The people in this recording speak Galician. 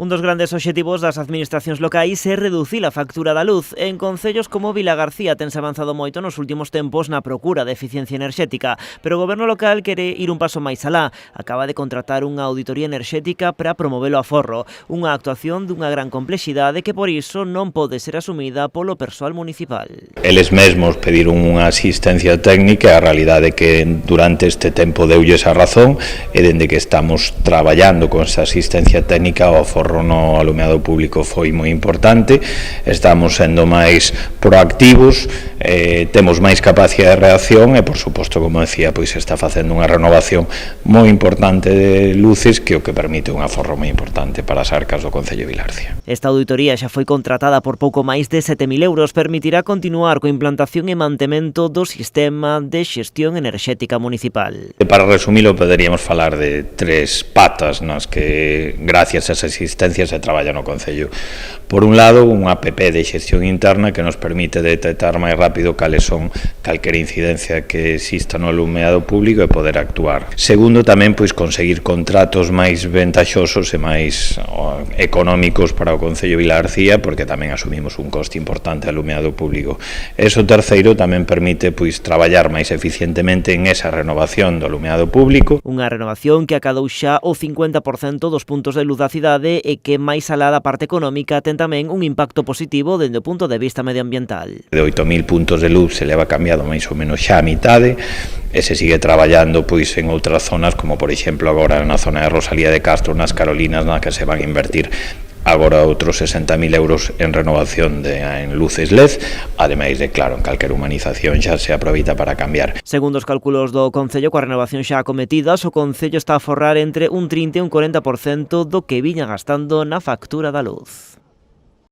Un dos grandes obxectivos das administracións locais é reducir a factura da luz. En concellos como Vilagarcía tense avanzado moito nos últimos tempos na procura de eficiencia enerxética, pero o goberno local quere ir un paso máis alá. Acaba de contratar unha auditoría enerxética para promover o aforro, unha actuación dunha gran complexidade que por iso non pode ser asumida polo persoal municipal. Eles mesmos pediron unha asistencia técnica e a realidade é que durante este tempo deulles a razón e dende que estamos traballando con esa asistencia técnica o aforro no alumeado público foi moi importante, estamos sendo máis proactivos, temos máis capacidade de reacción e, por suposto, como decía, pois está facendo unha renovación moi importante de luces que o que permite un aforro moi importante para as arcas do Concello de Vilarcia. Esta auditoría xa foi contratada por pouco máis de 7.000 euros, permitirá continuar coa implantación e mantemento do sistema de xestión enerxética municipal. Para resumilo, poderíamos falar de tres patas nas que, gracias a esa asistencia, se traballa no Concello. Por un lado, unha app de xestión interna que nos permite detectar máis rápido cales son calquera incidencia que exista no alumeado público e poder actuar. Segundo, tamén pois conseguir contratos máis ventaxosos e máis económicos para o Concello de Vilagarcía, porque tamén asumimos un coste importante alumeado público. Eso terceiro tamén permite pois traballar máis eficientemente en esa renovación do alumeado público. Unha renovación que acadou xa o 50% dos puntos de luz da cidade e que máis alá da parte económica ten tamén un impacto positivo dende o punto de vista medioambiental. De 8.000 puntos de luz se leva cambiado máis ou menos xa a mitade e se sigue traballando pois en outras zonas, como por exemplo agora na zona de Rosalía de Castro, nas Carolinas, na que se van a invertir agora outros 60.000 euros en renovación en luces LED, ademais de, claro, en calquera humanización xa se aproveita para cambiar. Segundo os cálculos do Concello, coa renovación xa acometidas, o Concello está a forrar entre un 30 e un 40% do que viña gastando na factura da luz.